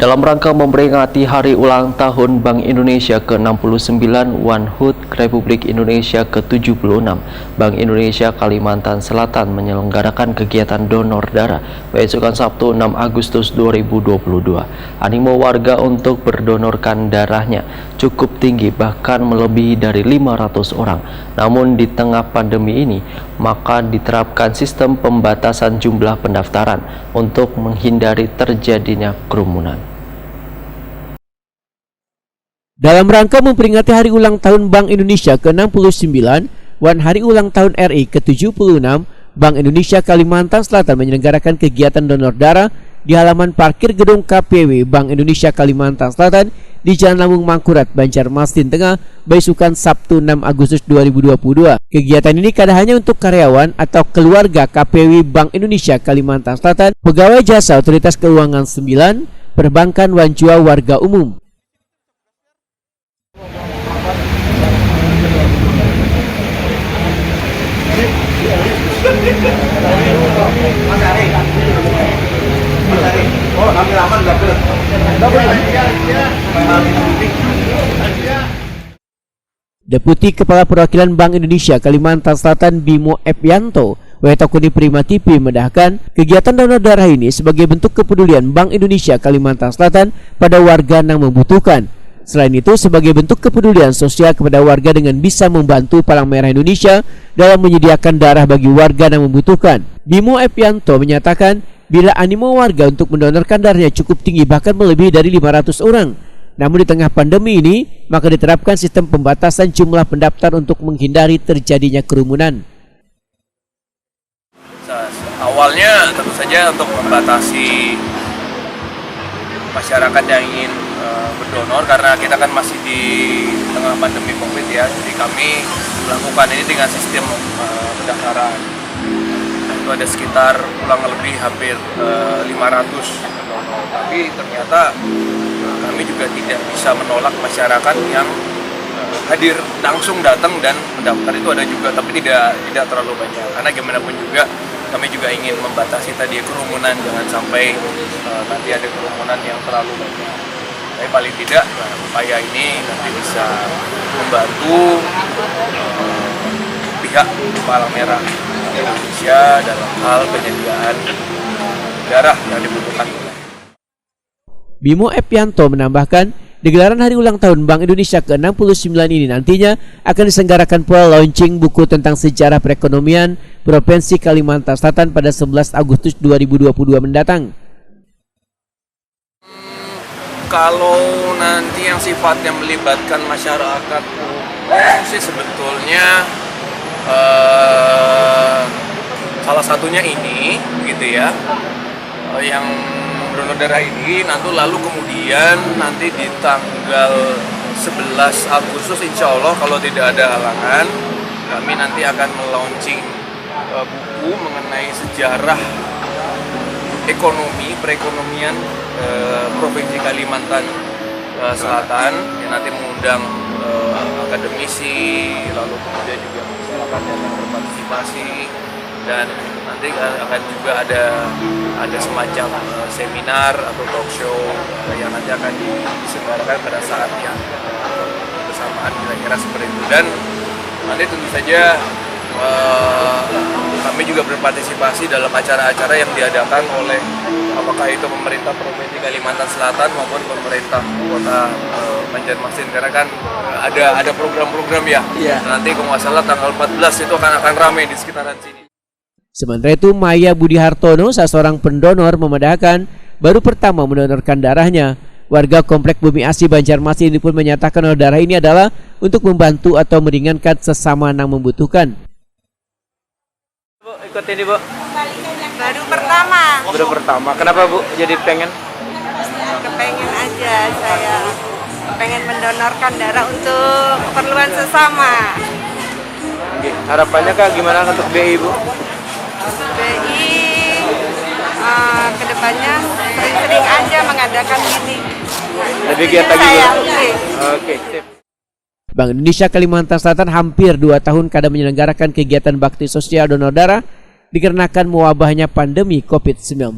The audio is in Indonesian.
Dalam rangka memperingati Hari Ulang Tahun Bank Indonesia ke-69 One HUT Republik Indonesia ke-76, Bank Indonesia Kalimantan Selatan menyelenggarakan kegiatan donor darah besokan Sabtu 6 Agustus 2022. Animo warga untuk berdonorkan darahnya cukup tinggi, bahkan melebihi dari 500 orang. Namun di tengah pandemi ini, maka diterapkan sistem pembatasan jumlah pendaftaran untuk menghindari terjadinya kerumunan. Dalam rangka memperingati Hari Ulang Tahun Bank Indonesia ke-69 dan Hari Ulang Tahun RI ke-76, Bank Indonesia Kalimantan Selatan menyelenggarakan kegiatan donor darah di halaman parkir gedung KPW Bank Indonesia Kalimantan Selatan di Jalan Lambung Mangkurat, Banjarmasin Tengah, besokan Sabtu 6 Agustus 2022. Kegiatan ini kada hanya untuk karyawan atau keluarga KPW Bank Indonesia Kalimantan Selatan, pegawai jasa Otoritas Keuangan 9, perbankan dan juga warga umum. Deputi Kepala Perwakilan Bank Indonesia Kalimantan Selatan Bimo Epyanto Wetakuni Prima TV mendahkan kegiatan donor darah ini sebagai bentuk kepedulian Bank Indonesia Kalimantan Selatan pada warga yang membutuhkan. Selain itu, sebagai bentuk kepedulian sosial kepada warga dengan bisa membantu Palang Merah Indonesia dalam menyediakan darah bagi warga yang membutuhkan. Bimo Epyanto menyatakan bila animo warga untuk mendonorkan darahnya cukup tinggi, bahkan melebihi dari 500 orang. Namun di tengah pandemi ini, maka diterapkan sistem pembatasan jumlah pendaftar untuk menghindari terjadinya kerumunan. Awalnya tentu saja untuk membatasi masyarakat yang ingin berdonor, karena kita kan masih di tengah pandemi COVID ya, jadi kami melakukan ini dengan sistem pendaftaran. Itu ada sekitar kurang lebih hampir 500 pendonor, tapi ternyata kami juga tidak bisa menolak masyarakat yang hadir langsung datang dan mendaftar. Itu ada juga, tapi tidak terlalu banyak, karena gimana pun juga kami juga ingin membatasi tadi kerumunan, jangan sampai nanti ada kerumunan yang terlalu banyak. Tapi paling tidak upaya ini nanti bisa membantu pihak Palang Merah Indonesia dalam hal penyediaan darah yang dibutuhkan. Bimo Epyanto menambahkan, di gelaran Hari Ulang Tahun Bank Indonesia ke-69 ini nantinya akan diselenggarakan pula launching buku tentang sejarah perekonomian Provinsi Kalimantan Selatan pada 11 Agustus 2022 mendatang. Kalau nanti yang sifatnya melibatkan masyarakat sih sebetulnya salah satunya ini gitu ya, yang donor darah ini nanti, lalu kemudian nanti di tanggal 11 Agustus insya Allah kalau tidak ada halangan, kami nanti akan melaunching buku mengenai sejarah perekonomian Provinsi Kalimantan Selatan, yang nanti mengundang akademisi, lalu kemudian juga masyarakat yang berpartisipasi, dan nanti akan juga ada semacam seminar atau talk show yang nanti akan diselenggarakan pada saat yang bersamaan, kira-kira seperti itu. Dan nanti tentu saja kami juga berpartisipasi dalam acara-acara yang diadakan oleh apakah itu pemerintah Provinsi Kalimantan Selatan maupun pemerintah Kota Banjarmasin, karena kan ada program-program ya. Nanti kalau nggak salah tanggal 14 itu akan ramai di sekitaran sini. Sementara itu, Maya Budi Hartono, seorang pendonor, memedahkan baru pertama mendonorkan darahnya. Warga Komplek Bumi Asih Banjarmasin ini pun menyatakan bahwa darah ini adalah untuk membantu atau meringankan sesama yang membutuhkan. Bu, ikut ini Bu? Baru pertama. Baru pertama. Kenapa Bu jadi pengen? Kepengen aja saya. Pengen mendonorkan darah untuk keperluan sesama. Oke. Harapannya Kak gimana untuk BI Bu? BI kedepannya sering-sering aja mengadakan ini. Lebih giat lagi Bu? Oke, sip. Bank Indonesia Kalimantan Selatan hampir 2 tahun kada menyelenggarakan kegiatan bakti sosial donor darah dikarenakan mewabahnya pandemi COVID-19.